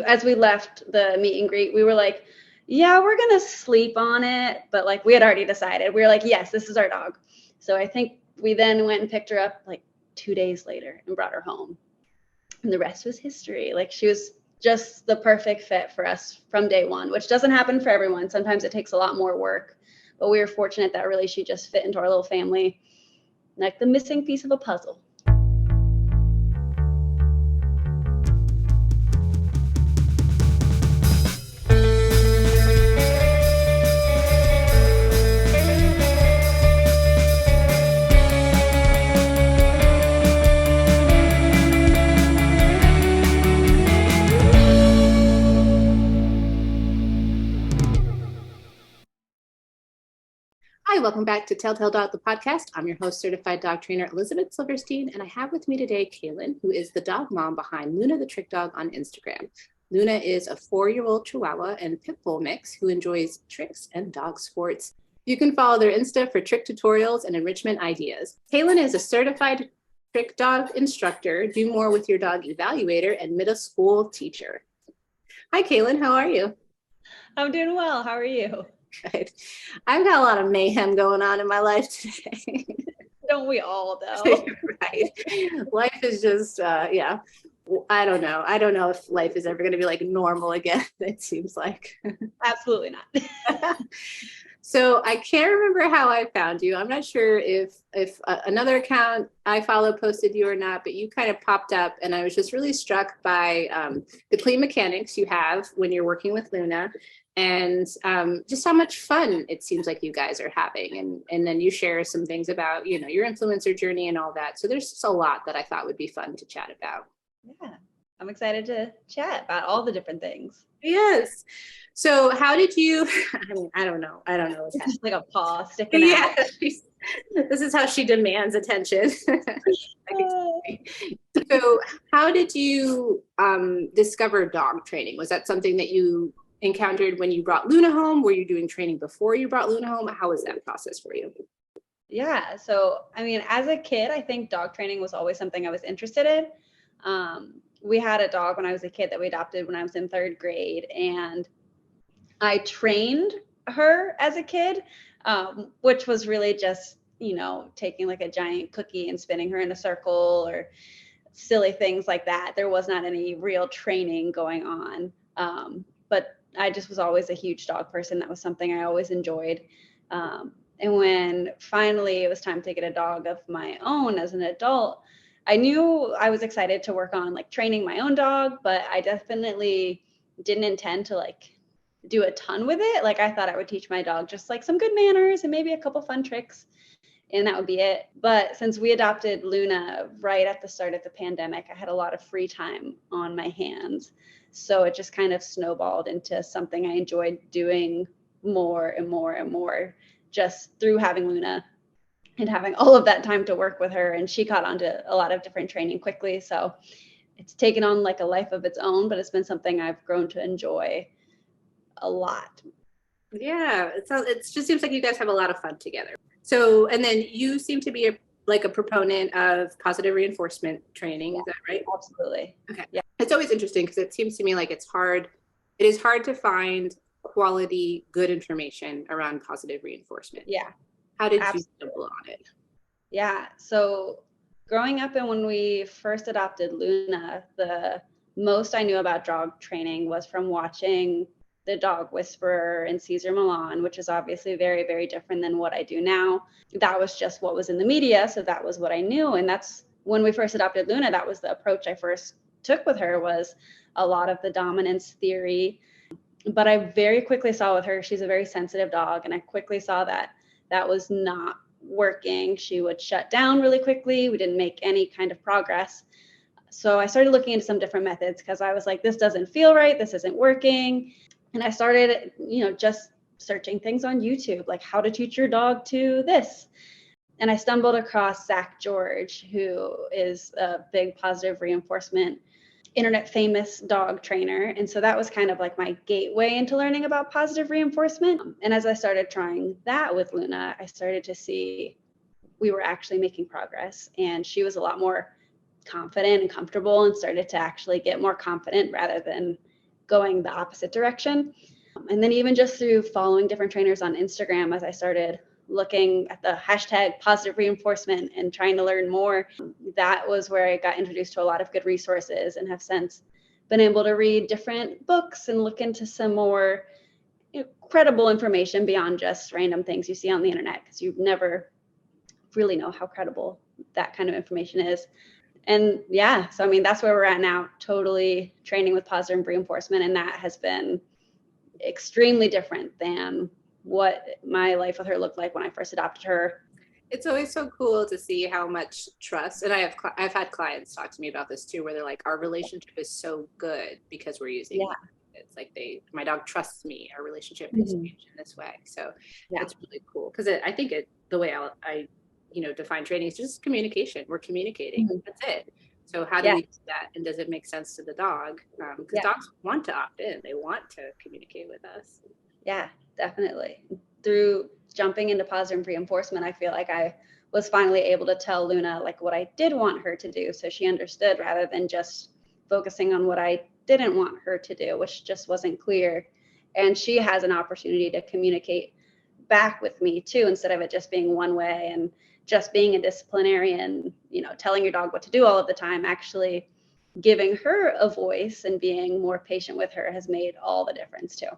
As we left the meet and greet, we were like, yeah, we're going to sleep on it. But like we had already decided. We were like, yes, this is our dog. So I think we then went and picked her up like 2 days later and brought her home. And the rest was history. Like she was just the perfect fit for us from day one, which doesn't happen for everyone. Sometimes it takes a lot more work. But we were fortunate that really she just fit into our little family like the missing piece of a puzzle. Hi, welcome back to Telltail Dog, the podcast. I'm your host, certified dog trainer Elizabeth Silverstein, and I have with me today Kaylin, who is the dog mom behind Luna the Trick Dog on Instagram. Luna is a 4-year-old Chihuahua and Pit Bull mix who enjoys tricks and dog sports. You can follow their Insta for trick tutorials and enrichment ideas. Kaylin is a certified trick dog instructor, do more with your dog evaluator, and middle school teacher. Hi, Kaylin, how are you? I'm doing well. How are you? Good. I've got a lot of mayhem going on in my life today. Don't we all, though? Right. Life is just, yeah. I don't know. I don't know if life is ever going to be like normal again, it seems like. Absolutely not. So I can't remember how I found you. I'm not sure if another account I follow posted you or not, but you kind of popped up and I was just really struck by the clean mechanics you have when you're working with Luna. And just how much fun it seems like you guys are having. And then you share some things about, you know, your influencer journey and all that. So there's just a lot that I thought would be fun to chat about. Yeah, I'm excited to chat about all the different things. Yes. So how did you, I mean, I don't know. What's happening. Like a paw sticking out. This is how she demands attention. So how did you discover dog training? Was that something that you encountered when you brought Luna home? Were you doing training before you brought Luna home? How was that process for you? Yeah. So, I mean, as a kid, I think dog training was always something I was interested in. We had a dog when I was a kid that we adopted when I was in 3rd grade, and I trained her as a kid, which was really just, you know, taking like a giant cookie and spinning her in a circle or silly things like that. There was not any real training going on. But I just was always a huge dog person. That was something I always enjoyed. And when finally it was time to get a dog of my own as an adult, I knew I was excited to work on like training my own dog, but I definitely didn't intend to like do a ton with it. Like I thought I would teach my dog just like some good manners and maybe a couple fun tricks, and that would be it. But since we adopted Luna right at the start of the pandemic, I had a lot of free time on my hands. So it just kind of snowballed into something I enjoyed doing more and more and more just through having Luna and having all of that time to work with her. And she caught on to a lot of different training quickly. So it's taken on like a life of its own, but it's been something I've grown to enjoy a lot. Yeah, it just seems like you guys have a lot of fun together. So, and then you seem to be a proponent of positive reinforcement training. Yeah, is that right? Absolutely. Okay. Yeah. It's always interesting because it seems to me like it is hard to find quality, good information around positive reinforcement. Yeah. How did you stumble on it? Yeah. So growing up and when we first adopted Luna, the most I knew about dog training was from watching The Dog Whisperer and Cesar Millan, which is obviously very, very different than what I do now. That was just what was in the media. So that was what I knew. And that's when we first adopted Luna, that was the approach I first took with her, was a lot of the dominance theory. But I very quickly saw with her, she's a very sensitive dog. And I quickly saw that that was not working. She would shut down really quickly. We didn't make any kind of progress. So I started looking into some different methods because I was like, this doesn't feel right. This isn't working. And I started, you know, just searching things on YouTube, like how to teach your dog to this. And I stumbled across Zach George, who is a big positive reinforcement, internet famous dog trainer. And so that was kind of like my gateway into learning about positive reinforcement. And as I started trying that with Luna, I started to see we were actually making progress, and she was a lot more confident and comfortable and started to actually get more confident rather than going the opposite direction. And then even just through following different trainers on Instagram, as I started looking at the hashtag positive reinforcement and trying to learn more, that was where I got introduced to a lot of good resources and have since been able to read different books and look into some more credible information beyond just random things you see on the internet, because you never really know how credible that kind of information is. And yeah, so I mean, that's where we're at now, totally training with positive reinforcement. And that has been extremely different than what my life with her looked like when I first adopted her. It's always so cool to see how much trust, and I've had clients talk to me about this too, where they're like, our relationship is so good because we're using it's like my dog trusts me, our relationship has changed in this way. So it's really cool, because I think the way I define training is just communication. We're communicating. That's it. So how do we do that, and does it make sense to the dog? Because dogs want to opt in, they want to communicate with us. Yeah, definitely. Through jumping into positive reinforcement, I feel like I was finally able to tell Luna like what I did want her to do, so she understood, rather than just focusing on what I didn't want her to do, which just wasn't clear. And she has an opportunity to communicate back with me too, instead of it just being one way and just being a disciplinarian, telling your dog what to do all of the time. Actually giving her a voice and being more patient with her has made all the difference too.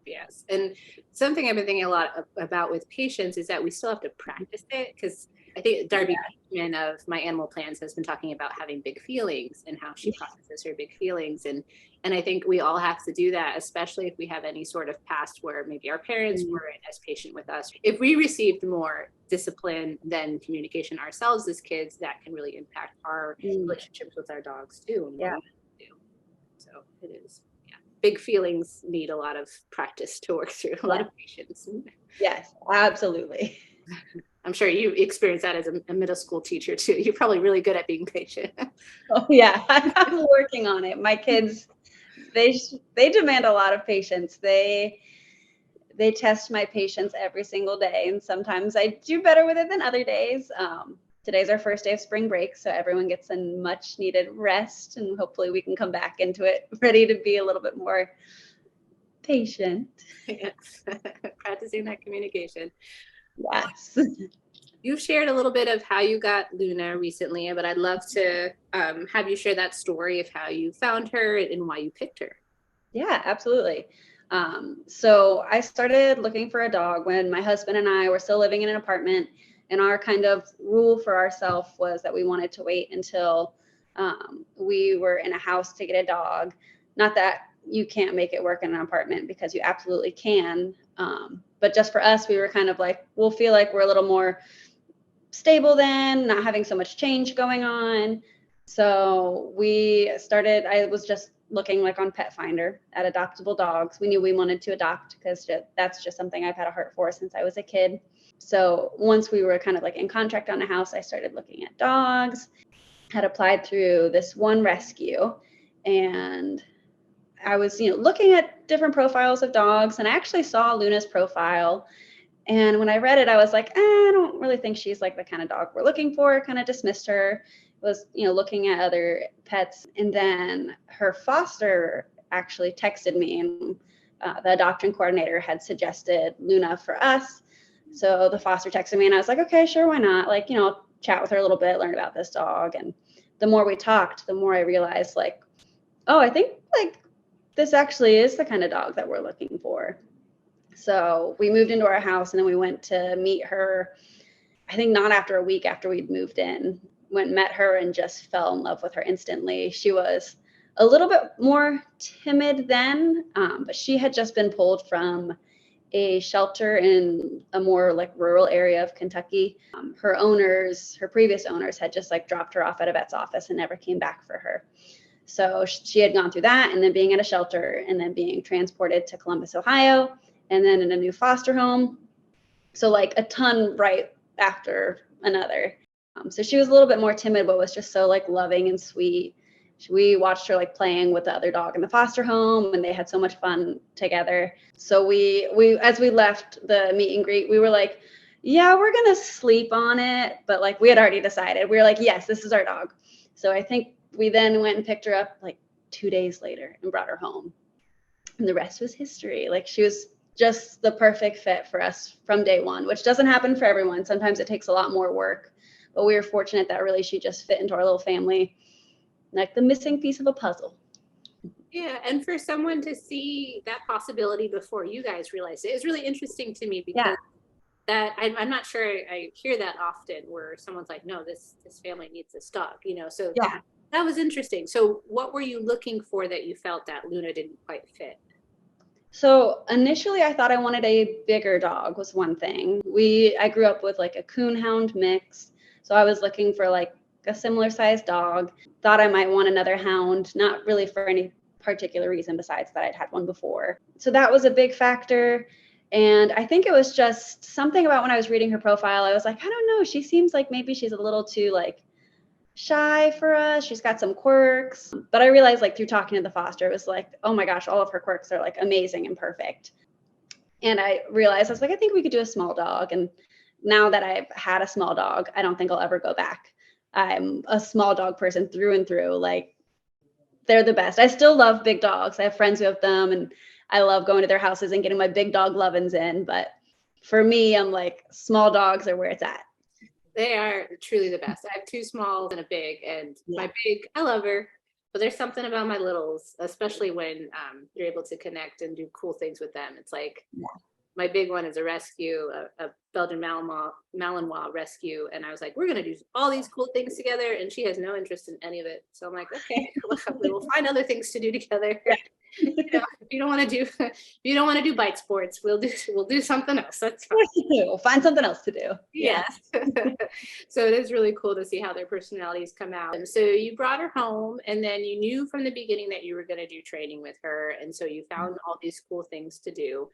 Yes. And something I've been thinking a lot about with patience is that we still have to practice it, because I think Darby Pittman of My Animal Plans has been talking about having big feelings and how she processes her big feelings. And I think we all have to do that, especially if we have any sort of past where maybe our parents weren't as patient with us. If we received more discipline than communication ourselves as kids, that can really impact our relationships with our dogs too. And so it is. Big feelings need a lot of practice to work through, a lot of patience. Yes, absolutely. I'm sure you experienced that as a middle school teacher too. You're probably really good at being patient. Oh yeah, I'm working on it. My kids, they demand a lot of patience. They test my patience every single day, and sometimes I do better with it than other days. Today's our first day of spring break, so everyone gets a much needed rest, and hopefully we can come back into it ready to be a little bit more patient. Yes. Practicing that communication. Yes. You've shared a little bit of how you got Luna recently, but I'd love to have you share that story of how you found her and why you picked her. Yeah, absolutely. So I started looking for a dog when my husband and I were still living in an apartment. And our kind of rule for ourselves was that we wanted to wait until we were in a house to get a dog. Not that you can't make it work in an apartment, because you absolutely can. But just for us, we were kind of like, we'll feel like we're a little more stable then, not having so much change going on. So I was just looking like on Pet Finder at adoptable dogs. We knew we wanted to adopt because that's just something I've had a heart for since I was a kid. So once we were kind of like in contract on a house, I started looking at dogs, had applied through this one rescue, and I was, looking at different profiles of dogs, and I actually saw Luna's profile. And when I read it, I was like, I don't really think she's like the kind of dog we're looking for, kind of dismissed her, was, looking at other pets. And then her foster actually texted me, and the adoption coordinator had suggested Luna for us. So the foster texted me, and I was like, okay, sure, why not? Like, chat with her a little bit, learn about this dog. And the more we talked, the more I realized like, oh, I think like this actually is the kind of dog that we're looking for. So we moved into our house, and then we went to meet her, I think not after a week after we'd moved in. Went, met her, and just fell in love with her instantly. She was a little bit more timid then, but she had just been pulled from a shelter in a more like rural area of Kentucky. Her previous owners had just like dropped her off at a vet's office and never came back for her. So she had gone through that, and then being at a shelter, and then being transported to Columbus, Ohio, and then in a new foster home. So like a ton right after another. So she was a little bit more timid, but was just so like loving and sweet. We watched her like playing with the other dog in the foster home, and they had so much fun together. So we as we left the meet and greet, we were like, yeah, we're gonna sleep on it, but like we had already decided. We were like, yes, this is our dog. So I think we then went and picked her up like 2 days later and brought her home. and the rest was history. Like she was just the perfect fit for us from day one, which doesn't happen for everyone. Sometimes it takes a lot more work, but we were fortunate that really she just fit into our little family like the missing piece of a puzzle. Yeah, and for someone to see that possibility before you guys realized it is really interesting to me, because that I'm not sure I hear that often, where someone's like, no, this family needs this dog, you know. So that was interesting. So what were you looking for that you felt that Luna didn't quite fit? So initially I thought I wanted a bigger dog was one thing. I grew up with like a coon hound mix. So I was looking for like a similar sized dog. Thought I might want another hound, not really for any particular reason besides that I'd had one before. So that was a big factor. And I think it was just something about when I was reading her profile, I was like, I don't know, she seems like maybe she's a little too like shy for us. She's got some quirks. But I realized like through talking to the foster, it was like, oh my gosh, all of her quirks are like amazing and perfect. And I realized I was like, I think we could do a small dog. And now that I've had a small dog, I don't think I'll ever go back. I'm a small dog person through and through. Like they're the best. I still love big dogs. I have friends who have them and I love going to their houses and getting my big dog lovin's in. But for me, I'm like small dogs are where it's at. They are truly the best. I have two smalls and a big, and my big, I love her, but there's something about my littles, especially when you're able to connect and do cool things with them. It's like my big one is a rescue, a Belgian Malinois rescue, and I was like, we're gonna do all these cool things together, and she has no interest in any of it. So I'm like, okay, we will find other things to do together. You know, if you don't want to do bite sports, we'll do something else. That's fine. We'll find something else to do. Yes. So it is really cool to see how their personalities come out. And so you brought her home, and then you knew from the beginning that you were going to do training with her, and so you found all these cool things to do.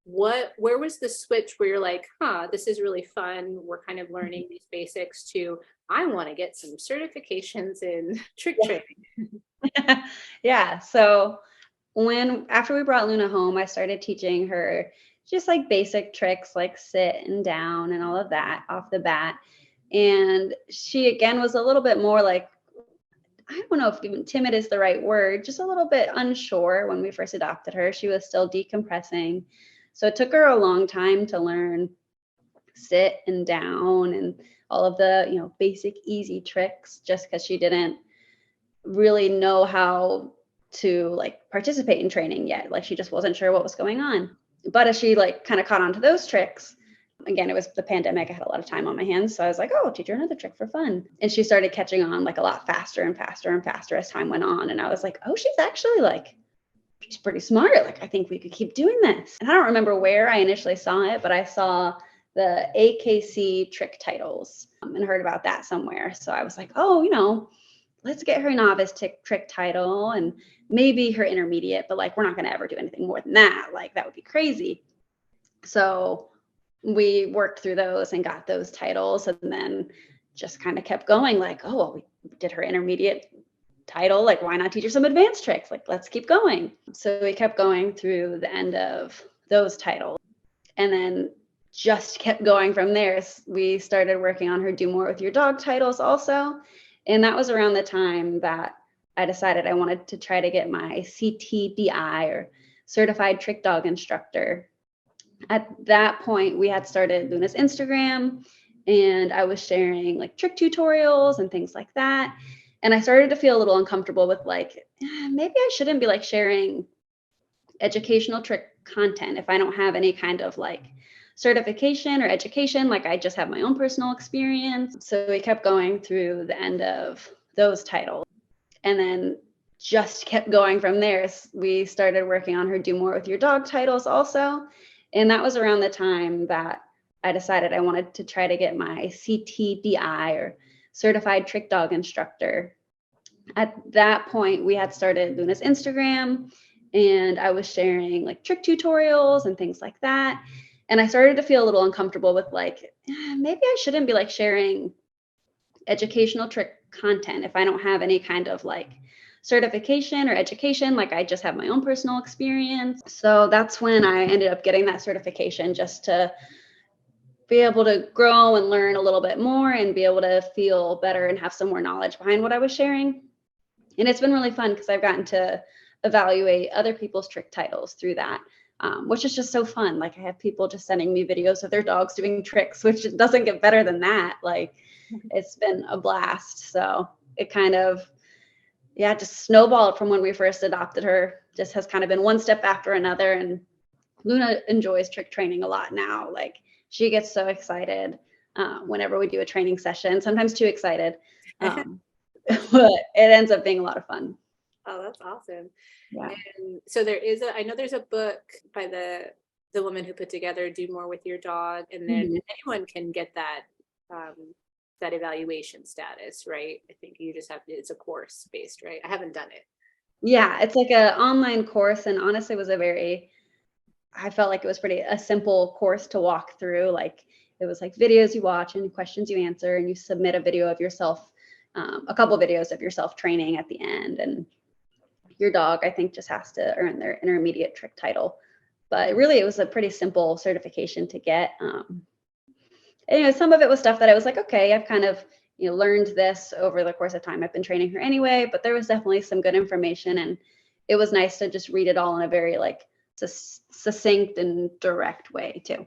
Where was the switch where you're like, this is really fun, we're kind of learning these basics, to I want to get some certifications in trick training? So after we brought Luna home, I started teaching her just like basic tricks like sit and down and all of that off the bat. And she again was a little bit more like, I don't know if even timid is the right word, just a little bit unsure when we first adopted her. She was still decompressing. So it took her a long time to learn sit and down and all of the, basic easy tricks, just because she didn't really know how to like participate in training yet. Like she just wasn't sure what was going on. But as she like kind of caught on to those tricks, again, it was the pandemic. I had a lot of time on my hands. So I was like, oh, I'll teach her another trick for fun. And she started catching on like a lot faster and faster and faster as time went on. And I was like, oh, she's pretty smart. Like, I think we could keep doing this. And I don't remember where I initially saw it, but I saw the AKC trick titles and heard about that somewhere. So I was like, oh, let's get her novice trick title and maybe her intermediate, but like, we're not going to ever do anything more than that. Like, that would be crazy. So we worked through those and got those titles, and then just kind of kept going like, oh, well, we did her intermediate title. Like, why not teach her some advanced tricks? Like, let's keep going. So we kept going through the end of those titles, and then just kept going from there. We started working on her Do More With Your Dog titles also. And that was around the time that I decided I wanted to try to get my CTDI, or Certified Trick Dog Instructor. At that point, we had started Luna's Instagram, and I was sharing like trick tutorials and things like that. And I started to feel a little uncomfortable with like, maybe I shouldn't be like sharing educational trick content if I don't have any kind of like certification or education. Like, I just have my own personal experience. So we kept going through the end of those titles, and then just kept going from there. We started working on her Do More With Your Dog titles also. And that was around the time that I decided I wanted to try to get my CTDI, or Certified Trick Dog Instructor. At that point, we had started Luna's Instagram, and I was sharing like trick tutorials and things like that. And I started to feel a little uncomfortable with like, maybe I shouldn't be like sharing educational trick content if I don't have any kind of like certification or education. Like, I just have my own personal experience. So that's when I ended up getting that certification, just to be able to grow and learn a little bit more and be able to feel better and have some more knowledge behind what I was sharing. And it's been really fun because I've gotten to evaluate other people's trick titles through that. Which is just so fun. Like I have people just sending me videos of their dogs doing tricks, which doesn't get better than that. Like it's been a blast. So it kind of, yeah, just snowballed from when we first adopted her. Just has kind of been one step after another. And Luna enjoys trick training a lot now. Like she gets so excited whenever we do a training session, sometimes too excited. But it ends up being a lot of fun. Oh, that's awesome. Yeah. And so I know there's a book by the woman who put together Do More With Your Dog, and then anyone can get that that evaluation status, right? I think you just it's a course based, right? I haven't done it. Yeah, it's like an online course, and honestly I felt like it was a simple course to walk through. Like it was like videos you watch and questions you answer, and you submit a video of yourself, a couple videos of yourself training at the end, and your dog, I think, just has to earn their intermediate trick title. But really, it was a pretty simple certification to get. And, some of it was stuff that I was like, okay, I've kind of, learned this over the course of time. I've been training her anyway, but there was definitely some good information, and it was nice to just read it all in a very like succinct and direct way too.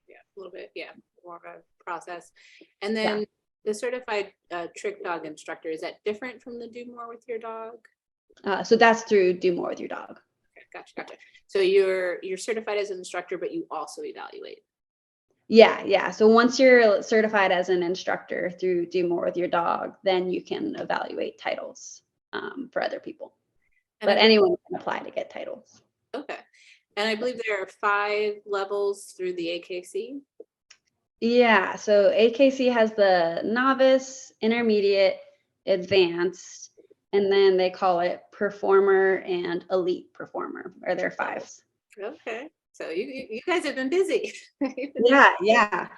Yeah, a little bit, yeah, more of a process. And then the certified trick dog instructor, is that different from the Do More With Your Dog? So that's through Do More With Your Dog. Okay, gotcha. So you're certified as an instructor, but you also evaluate. Yeah. So once you're certified as an instructor through Do More With Your Dog, then you can evaluate titles for other people. But anyone can apply to get titles. Okay. And I believe there are 5 levels through the AKC. Yeah. So AKC has the novice, intermediate, advanced, and then they call it performer and elite performer are their 5s. Okay. So you guys have been busy. Yeah.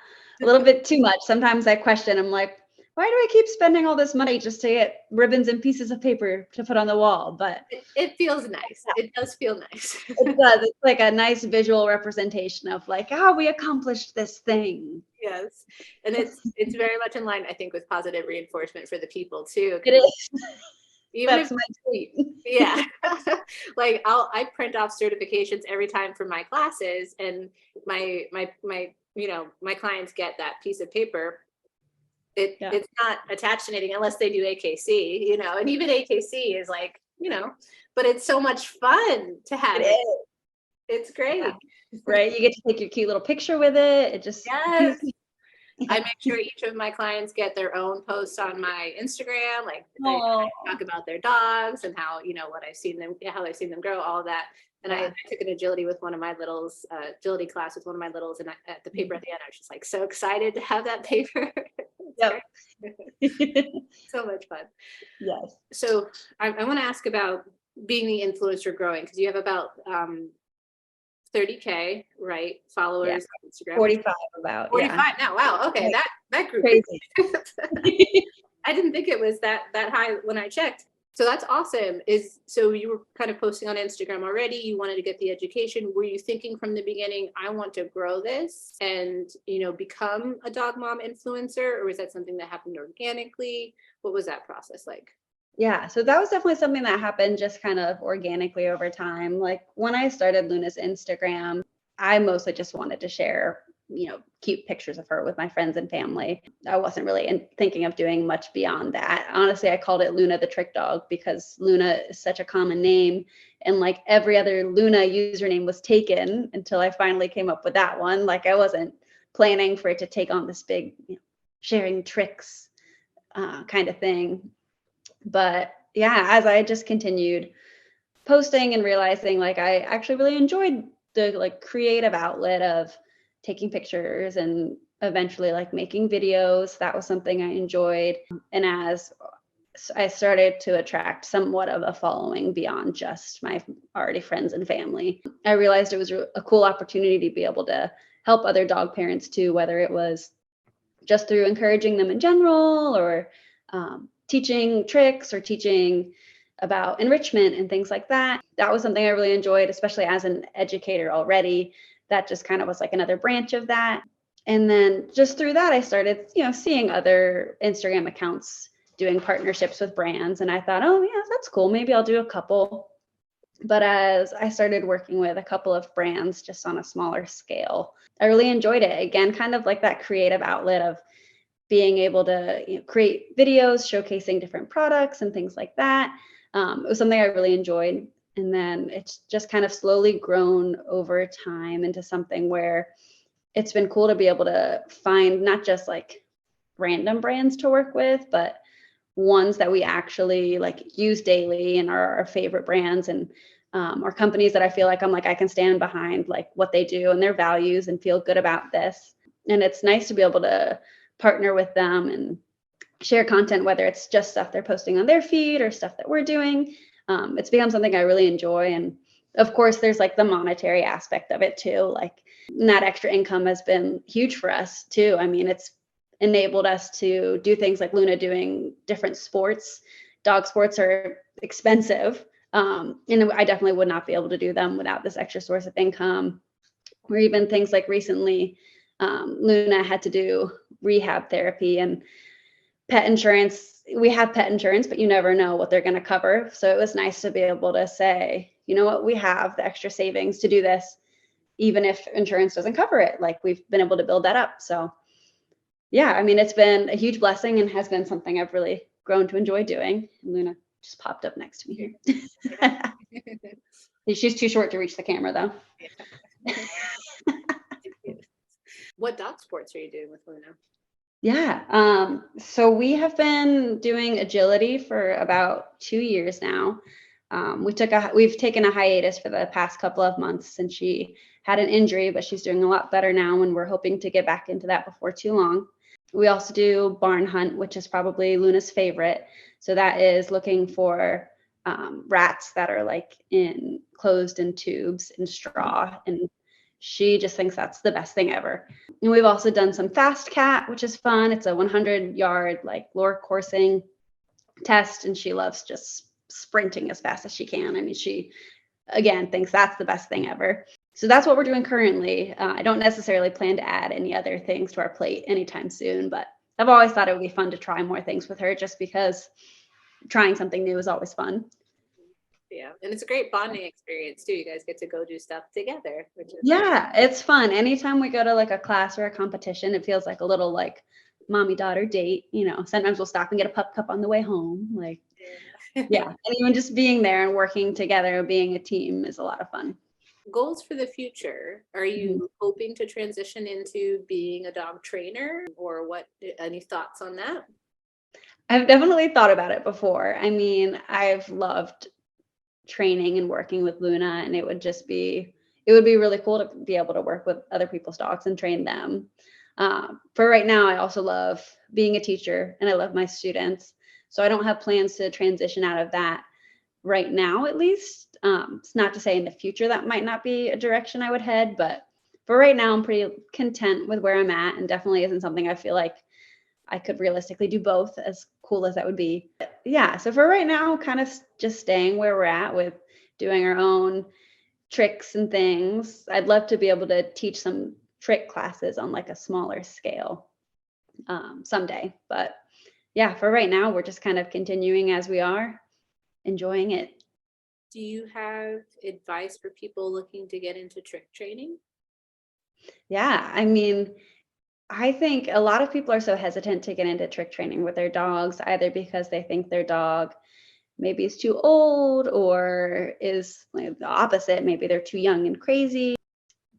A little bit too much. Sometimes I question, I'm like, why do I keep spending all this money just to get ribbons and pieces of paper to put on the wall? But it feels nice. It does feel nice. It does. It's like a nice visual representation of like, we accomplished this thing. Yes. And it's very much in line, I think, with positive reinforcement for the people too. It is. That's my tweet. Yeah. Like I print off certifications every time for my classes, and my clients get that piece of paper. It's not attached to anything unless they do AKC, and even AKC is like, but it's so much fun to have it. It's great. Yeah. Right. You get to take your cute little picture with it. It just, yes. I make sure each of my clients get their own posts on my Instagram, like I talk about their dogs and how, what I've seen them, how I've seen them grow, all of that. And I took an agility with one of my littles, agility class with one of my littles, and at the paper at the end, I was just like so excited to have that paper. Yep. So much fun. Yes. So I want to ask about being the influencer growing, because you have about 30K, right? Followers on Instagram. 45 about. 45 now. Wow. Okay. That grew crazy. I didn't think it was that high when I checked. So that's awesome. So you were kind of posting on Instagram already. You wanted to get the education. Were you thinking from the beginning, I want to grow this and, become a dog mom influencer? Or was that something that happened organically? What was that process like? Yeah, so that was definitely something that happened just kind of organically over time. Like when I started Luna's Instagram, I mostly just wanted to share, cute pictures of her with my friends and family. I wasn't really thinking of doing much beyond that. Honestly, I called it Luna the Trick Dog because Luna is such a common name. And like every other Luna username was taken until I finally came up with that one. Like I wasn't planning for it to take on this big sharing tricks kind of thing. But yeah, as I just continued posting and realizing like I actually really enjoyed the like creative outlet of taking pictures and eventually like making videos, that was something I enjoyed. And as I started to attract somewhat of a following beyond just my already friends and family, I realized it was a cool opportunity to be able to help other dog parents too, whether it was just through encouraging them in general or teaching tricks or teaching about enrichment and things like that. That was something I really enjoyed, especially as an educator already. That just kind of was like another branch of that. And then just through that, I started, seeing other Instagram accounts doing partnerships with brands. And I thought, oh yeah, that's cool. Maybe I'll do a couple. But as I started working with a couple of brands just on a smaller scale, I really enjoyed it. Again, kind of like that creative outlet of being able to create videos showcasing different products and things like that. It was something I really enjoyed. And then it's just kind of slowly grown over time into something where it's been cool to be able to find not just like random brands to work with, but ones that we actually like use daily and are our favorite brands, and or companies that I feel like I can stand behind like what they do and their values and feel good about this. And it's nice to be able to partner with them and share content, whether it's just stuff they're posting on their feed or stuff that we're doing. It's become something I really enjoy. And of course, there's like the monetary aspect of it too. Like, that extra income has been huge for us too. I mean, it's enabled us to do things like Luna doing different sports. Dog sports are expensive. And I definitely would not be able to do them without this extra source of income. Or even things like recently, Luna had to do rehab therapy and pet insurance. We have pet insurance, but you never know what they're going to cover. So it was nice to be able to say, you know what, we have the extra savings to do this, even if insurance doesn't cover it. Like, we've been able to build that up. So yeah, I mean, it's been a huge blessing and has been something I've really grown to enjoy doing. And Luna just popped up next to me here. She's too short to reach the camera though. What dog sports are you doing with Luna? Yeah. So we have been doing agility for about 2 years now. We've taken a hiatus for the past couple of months since she had an injury, but she's doing a lot better now, and we're hoping to get back into that before too long. We also do barn hunt, which is probably Luna's favorite. So that is looking for rats that are like closed in tubes and straw, and she just thinks that's the best thing ever. And we've also done some fast cat, which is fun. It's a 100-yard like lure coursing test, and she loves just sprinting as fast as she can. I mean, she again thinks that's the best thing ever. So that's what we're doing currently. I don't necessarily plan to add any other things to our plate anytime soon, but I've always thought it would be fun to try more things with her, just because trying something new is always fun. Yeah, and it's a great bonding experience too. You guys get to go do stuff together, which is Yeah, it's fun. Anytime we go to like a class or a competition, it feels like a little like mommy-daughter date. Sometimes we'll stop and get a pup cup on the way home. Like, yeah, and even just being there and working together, being a team is a lot of fun. Goals for the future. Are you hoping to transition into being a dog trainer, or any thoughts on that? I've definitely thought about it before. I mean, I've loved training and working with Luna, and it would be really cool to be able to work with other people's dogs and train them. For right now, I also love being a teacher, and I love my students. So I don't have plans to transition out of that right now, at least. It's not to say in the future that might not be a direction I would head, but for right now, I'm pretty content with where I'm at, and definitely isn't something I feel like I could realistically do both, as cool as that would be. Yeah, so for right now, kind of just staying where we're at with doing our own tricks and things. I'd love to be able to teach some trick classes on like a smaller scale someday. But yeah, for right now, we're just kind of continuing as we are, enjoying it. Do you have advice for people looking to get into trick training? Yeah, I mean, I think a lot of people are so hesitant to get into trick training with their dogs, either because they think their dog maybe is too old, or is like the opposite. Maybe they're too young and crazy.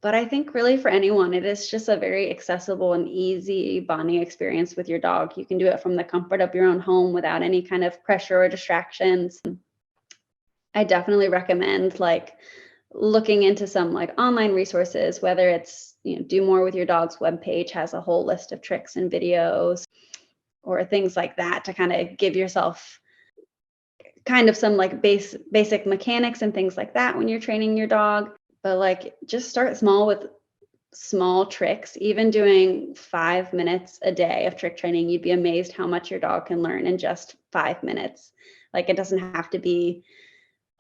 But I think really for anyone, it is just a very accessible and easy bonding experience with your dog. You can do it from the comfort of your own home without any kind of pressure or distractions. I definitely recommend like looking into some like online resources, whether it's, Do More With Your Dog's webpage has a whole list of tricks and videos or things like that to kind of give yourself kind of some like basic mechanics and things like that when you're training your dog. But like, just start small with small tricks. Even doing 5 minutes a day of trick training, you'd be amazed how much your dog can learn in just 5 minutes. Like, it doesn't have to be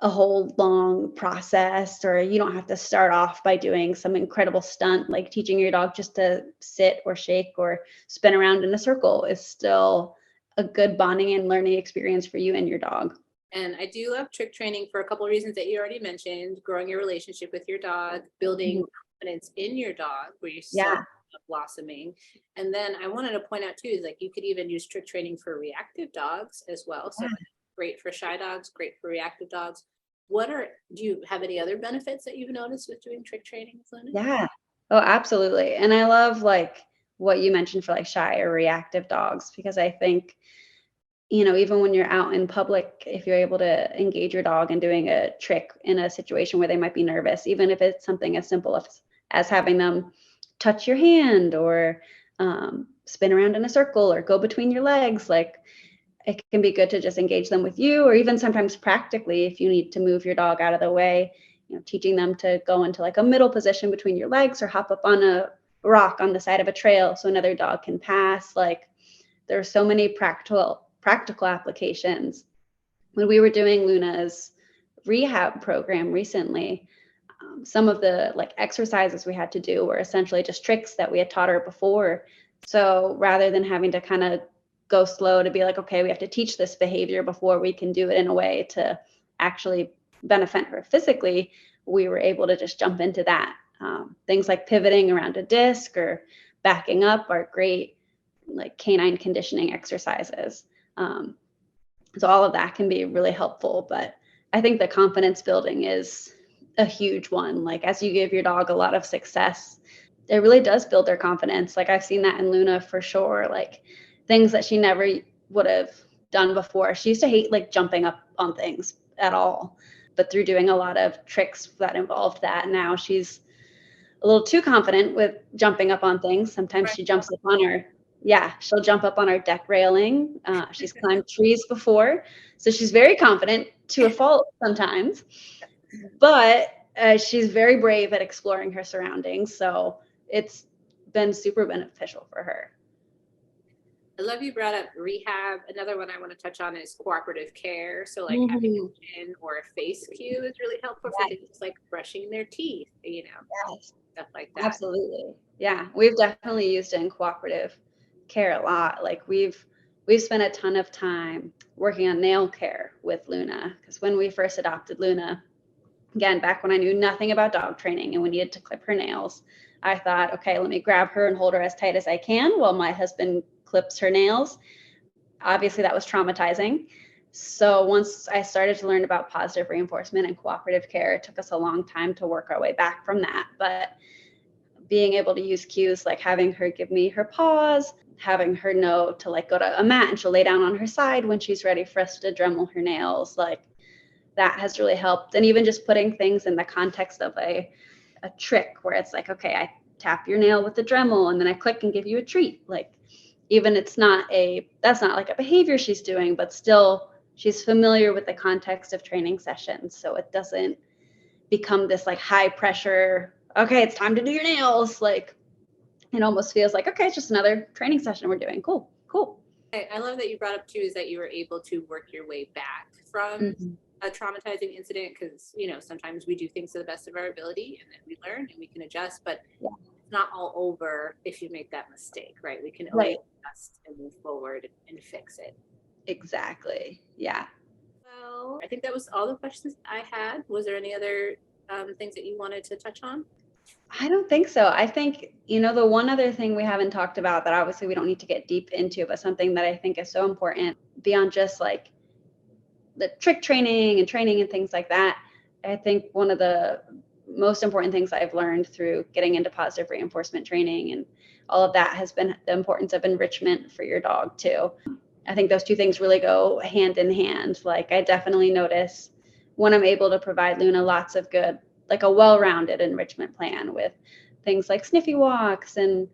a whole long process, or you don't have to start off by doing some incredible stunt. Like, teaching your dog just to sit or shake or spin around in a circle is still a good bonding and learning experience for you and your dog. And I do love trick training for a couple of reasons that you already mentioned: growing your relationship with your dog, building confidence in your dog where you saw Yeah. blossoming. And then I wanted to point out too, is like you could even use trick training for reactive dogs as well. So great for shy dogs, great for reactive dogs. Do you have any other benefits that you've noticed with doing trick training, Luna? Yeah. Oh, absolutely. And I love like what you mentioned for like shy or reactive dogs, because I think, even when you're out in public, if you're able to engage your dog in doing a trick in a situation where they might be nervous, even if it's something as simple as having them touch your hand or spin around in a circle or go between your legs, like it can be good to just engage them with you, or even sometimes practically, if you need to move your dog out of the way, teaching them to go into like a middle position between your legs or hop up on a rock on the side of a trail so another dog can pass. Like there are so many practical applications. When we were doing Luna's rehab program recently, some of the like exercises we had to do were essentially just tricks that we had taught her before. So rather than having to kind of go slow to be like, okay, we have to teach this behavior before we can do it in a way to actually benefit her physically, we were able to just jump into that. Things like pivoting around a disc or backing up are great like canine conditioning exercises. So all of that can be really helpful, but I think the confidence building is a huge one. Like as you give your dog a lot of success, it really does build their confidence. Like I've seen that in Luna for sure, like things that she never would have done before. She used to hate like jumping up on things at all, but through doing a lot of tricks that involved that, now she's a little too confident with jumping up on things. Sometimes she jumps up on her, yeah, she'll jump up on our deck railing. She's climbed trees before. So she's very confident to a fault sometimes, but she's very brave at exploring her surroundings. So it's been super beneficial for her. I love you brought up rehab. Another one I want to touch on is cooperative care. So like having a chin or a face cue is really helpful for things like brushing their teeth, Yes. stuff like that. Absolutely. Yeah. We've definitely used it in cooperative care a lot. Like we've spent a ton of time working on nail care with Luna, because when we first adopted Luna, again, back when I knew nothing about dog training and we needed to clip her nails, I thought, okay, let me grab her and hold her as tight as I can while my husband clips her nails. Obviously, that was traumatizing. So once I started to learn about positive reinforcement and cooperative care, it took us a long time to work our way back from that. But being able to use cues like having her give me her paws, having her know to like go to a mat and she'll lay down on her side when she's ready for us to Dremel her nails, like that has really helped. And even just putting things in the context of a trick where it's like, okay, I tap your nail with the Dremel and then I click and give you a treat. Like even that's not like a behavior she's doing, but still she's familiar with the context of training sessions. So it doesn't become this like high pressure, okay, it's time to do your nails. Like it almost feels like, okay, it's just another training session we're doing. Cool. I love that you brought up too, is that you were able to work your way back from a traumatizing incident, because sometimes we do things to the best of our ability and then we learn and we can adjust, but it's not all over if you make that mistake, right? We can always adjust and move forward and fix it. Exactly. Yeah. Well, I think that was all the questions I had. Was there any other things that you wanted to touch on? I don't think so. I think, the one other thing we haven't talked about that obviously we don't need to get deep into, but something that I think is so important beyond just like the trick training and things like that. I think one of the most important things I've learned through getting into positive reinforcement training and all of that has been the importance of enrichment for your dog too. I think those two things really go hand in hand. Like I definitely notice when I'm able to provide Luna lots of good, like a well-rounded enrichment plan with things like sniffy walks and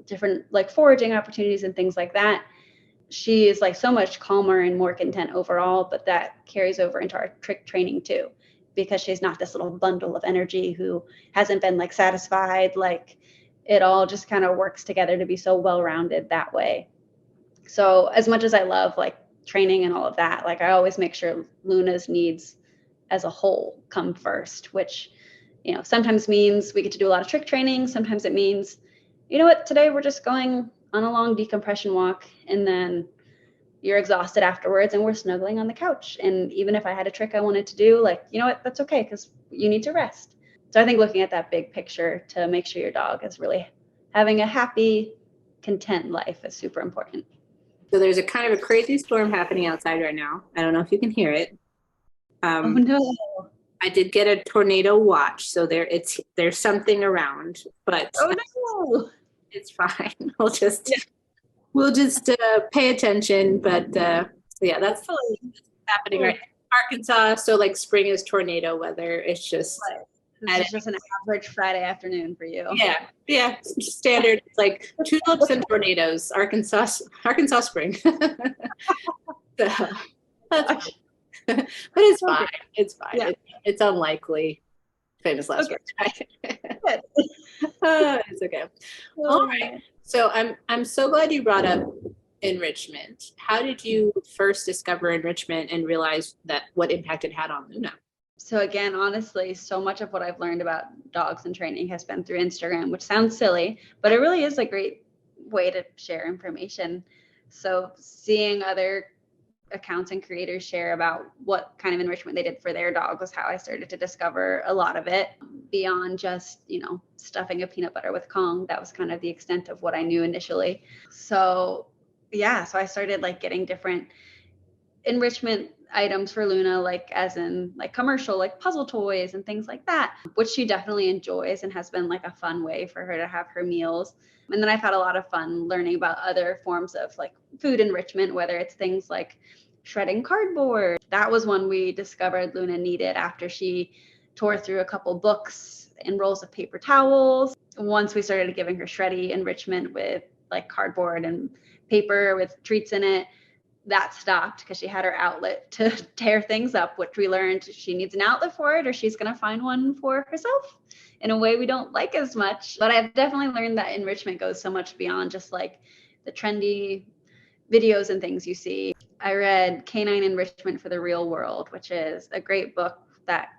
different like foraging opportunities and things like that, she is like so much calmer and more content overall, but that carries over into our trick training too, because she's not this little bundle of energy who hasn't been like satisfied. Like it all just kind of works together to be so well-rounded that way. So as much as I love like training and all of that, like I always make sure Luna's needs as a whole come first, which, sometimes means we get to do a lot of trick training. Sometimes it means, you know what, today we're just going on a long decompression walk and then you're exhausted afterwards and we're snuggling on the couch. And even if I had a trick I wanted to do, like, you know what, that's okay because you need to rest. So I think looking at that big picture to make sure your dog is really having a happy, content life is super important. So there's a kind of a crazy storm happening outside right now. I don't know if you can hear it. Oh no. I did get a tornado watch, so there's something around, but Oh no. it's fine. We'll just pay attention. But yeah, that's happening right now. Arkansas, so like spring is tornado weather. It's just This is just an average Friday afternoon for you. Yeah, standard. It's like tulips and tornadoes. Arkansas spring. So, that's fine. But it's fine. It's fine. Yeah. It's unlikely. Famous last words. It's okay. All right. So I'm so glad you brought up enrichment. How did you first discover enrichment and realize that what impact it had on Luna? So again, honestly, so much of what I've learned about dogs and training has been through Instagram, which sounds silly, but it really is a great way to share information. So seeing other accounts and creators share about what kind of enrichment they did for their dog was how I started to discover a lot of it beyond just, stuffing a peanut butter with Kong. That was kind of the extent of what I knew initially. So yeah, so I started like getting different enrichment items for Luna, like as in like commercial, like puzzle toys and things like that, which she definitely enjoys and has been like a fun way for her to have her meals. And then I've had a lot of fun learning about other forms of like food enrichment, whether it's things like shredding cardboard. That was one we discovered Luna needed after she tore through a couple books and rolls of paper towels. Once we started giving her shreddy enrichment with like cardboard and paper with treats in it, that stopped because she had her outlet to tear things up, which we learned she needs an outlet for it or she's going to find one for herself in a way we don't like as much. But I've definitely learned that enrichment goes so much beyond just like the trendy videos and things you see. I read Canine Enrichment for the Real World, which is a great book that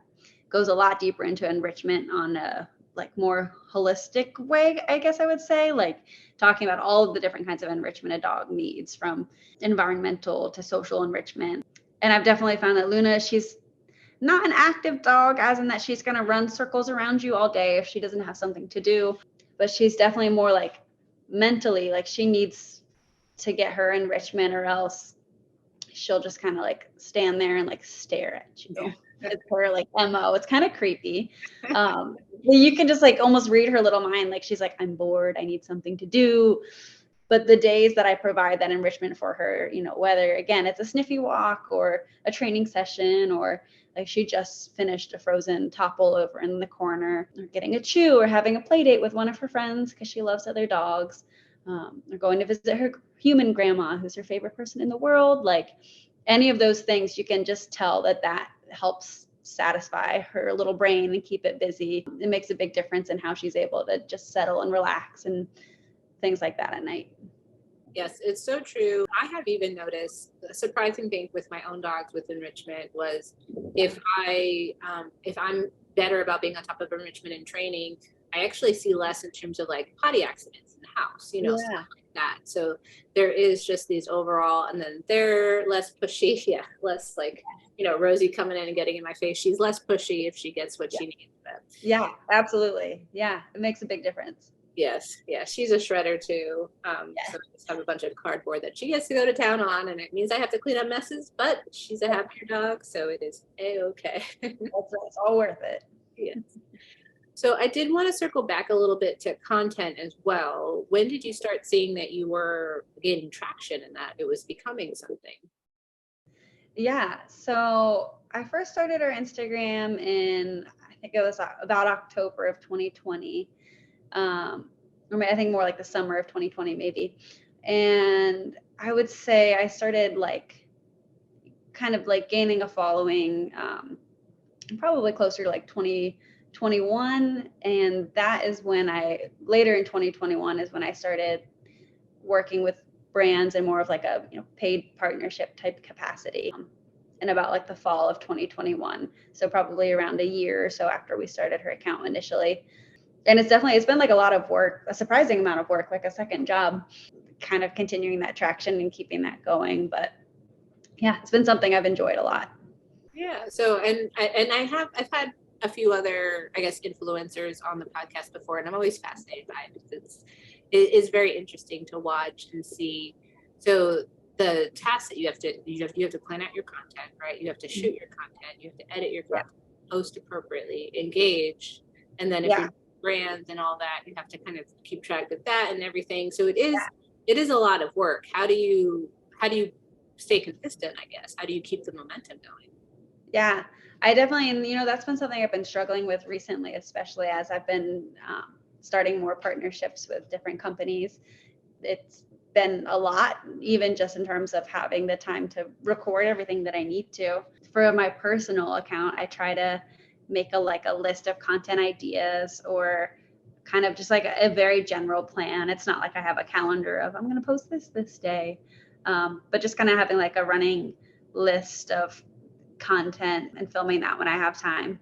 goes a lot deeper into enrichment on a like more holistic way, I guess I would say, like talking about all of the different kinds of enrichment a dog needs, from environmental to social enrichment. And I've definitely found that Luna, she's not an active dog, as in that she's going to run circles around you all day if she doesn't have something to do, but she's definitely more like mentally, like she needs to get her enrichment or else she'll just kind of like stand there and like stare at you. Yeah. It's her like MO. It's kind of creepy. You can just like almost read her little mind. Like she's like, I'm bored. I need something to do. But the days that I provide that enrichment for her, whether again, it's a sniffy walk or a training session, or like she just finished a frozen topple over in the corner, or getting a chew, or having a play date with one of her friends because she loves other dogs, or going to visit her human grandma, who's her favorite person in the world. Like any of those things, you can just tell that helps satisfy her little brain and keep it busy. It makes a big difference in how she's able to just settle and relax and things like that at night. Yes, it's so true. I have even noticed a surprising thing with my own dogs with enrichment was if I'm better about being on top of enrichment and training, I actually see less in terms of like potty accidents in the house, stuff like that. So there is just these overall, and then they're less pushy. Yeah, less like, Rosie coming in and getting in my face. She's less pushy if she gets what she needs. But yeah, absolutely. Yeah, it makes a big difference. Yes. Yeah. She's a shredder too. So I just have a bunch of cardboard that she gets to go to town on, and it means I have to clean up messes, but she's a happier dog. So it is A-okay. It's all worth it. Yes. So I did want to circle back a little bit to content as well. When did you start seeing that you were gaining traction and that it was becoming something? Yeah. So I first started our Instagram in, I think it was about October of 2020. Or I think more like the summer of 2020, maybe. And I would say I started like kind of like gaining a following, probably closer to like 2021. And that is when later in 2021 is when I started working with brands in more of like a paid partnership type capacity, in about like the fall of 2021. So probably around a year or so after we started her account initially. And it's been like a lot of work, a surprising amount of work, like a second job, kind of continuing that traction and keeping that going. But yeah, it's been something I've enjoyed a lot. Yeah. So, I've had a few other, I guess, influencers on the podcast before, and I'm always fascinated by it because it is very interesting to watch and see. So the tasks that you have to plan out your content, right? You have to shoot your content, you have to edit your content, post appropriately, engage, and then if you're brands and all that, you have to kind of keep track of that and everything. So it is a lot of work. How do you stay consistent, I guess? How do you keep the momentum going? Yeah, I definitely, and that's been something I've been struggling with recently, especially as I've been starting more partnerships with different companies. It's been a lot, even just in terms of having the time to record everything that I need to. For my personal account, I try to make a list of content ideas, or kind of just like a very general plan. It's not like I have a calendar of I'm going to post this day, but just kind of having like a running list of content and filming that when I have time.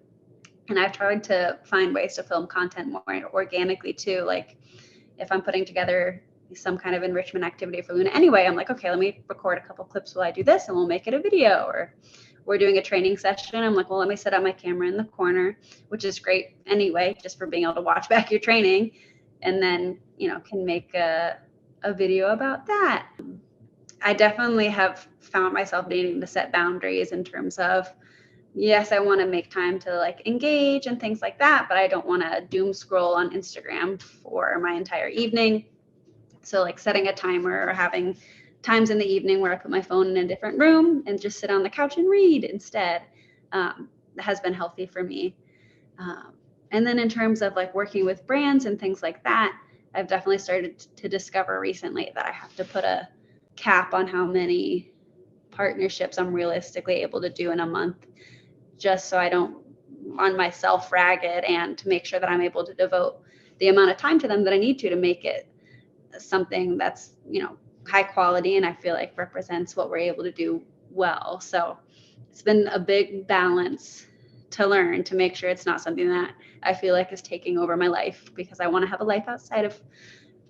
And I've tried to find ways to film content more organically too. Like if I'm putting together some kind of enrichment activity for Luna anyway, I'm like, okay, let me record a couple clips while I do this and we'll make it a video. Or we're doing a training session, I'm like, well, let me set up my camera in the corner, which is great anyway, just for being able to watch back your training, and then can make a video about that. I definitely have found myself needing to set boundaries in terms of, yes, I want to make time to like engage and things like that, but I don't want to doom scroll on Instagram for my entire evening. So like setting a timer or having times in the evening where I put my phone in a different room and just sit on the couch and read instead, has been healthy for me. And then in terms of like working with brands and things like that, I've definitely started to discover recently that I have to put a cap on how many partnerships I'm realistically able to do in a month, just so I don't run myself ragged, and to make sure that I'm able to devote the amount of time to them that I need to make it something that's high quality and I feel like represents what we're able to do well. So it's been a big balance to learn, to make sure it's not something that I feel like is taking over my life, because I want to have a life outside of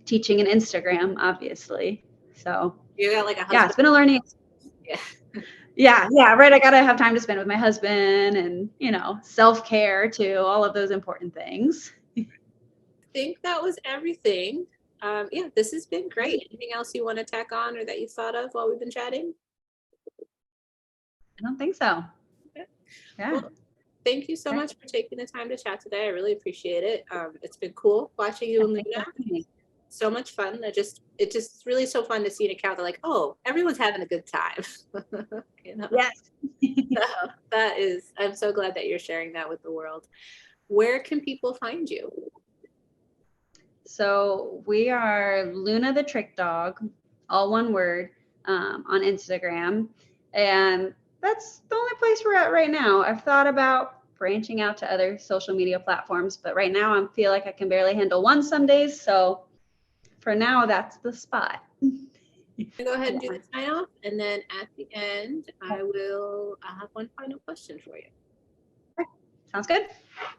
teaching and Instagram, obviously. So You got like a husband. Yeah, it's been a learning. Yeah, right. I gotta have time to spend with my husband, and self-care too, all of those important things. I think that was everything. This has been great. Anything else you want to tack on or that you thought of while we've been chatting? I don't think so. Okay. Yeah. Well, thank you so much for taking the time to chat today. I really appreciate it. It's been cool watching you and Luna. So much fun. It's just really so fun to see an account that like, oh, everyone's having a good time. Yes. So I'm so glad that you're sharing that with the world. Where can people find you? So we are Luna the Trick Dog, all one word, on Instagram. And that's the only place we're at right now. I've thought about branching out to other social media platforms, but right now I feel like I can barely handle one some days. So for now, that's the spot. Go ahead and do the sign off, and then at the end, I'll have one final question for you. Sounds good.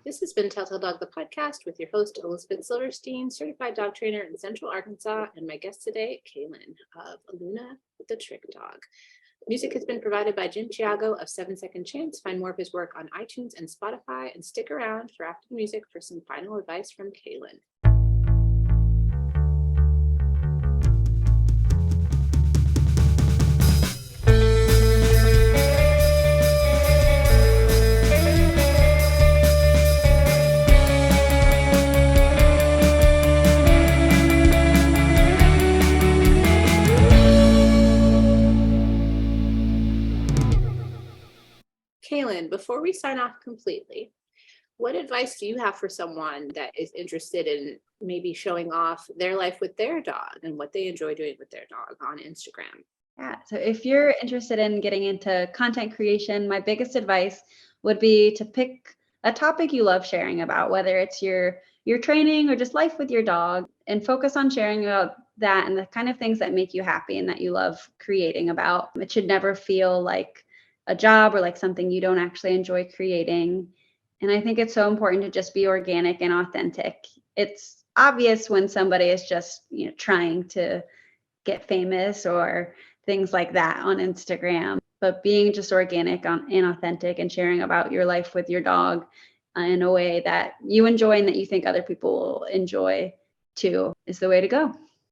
This has been Telltail Dog, the podcast, with your host, Elizabeth Silverstein, certified dog trainer in Central Arkansas, and my guest today, Kaylin of Luna the Trick Dog. Music has been provided by Jim Chiago of 7 Second Chance. Find more of his work on iTunes and Spotify, and stick around for after the music for some final advice from Kaylin. Kaylin, before we sign off completely, what advice do you have for someone that is interested in maybe showing off their life with their dog and what they enjoy doing with their dog on Instagram? Yeah, so if you're interested in getting into content creation, my biggest advice would be to pick a topic you love sharing about, whether it's your training or just life with your dog, and focus on sharing about that and the kind of things that make you happy and that you love creating about. It should never feel like a job or like something you don't actually enjoy creating. And I think it's so important to just be organic and authentic. It's obvious when somebody is just, trying to get famous or things like that on Instagram, but being just organic and authentic and sharing about your life with your dog in a way that you enjoy and that you think other people will enjoy too is the way to go.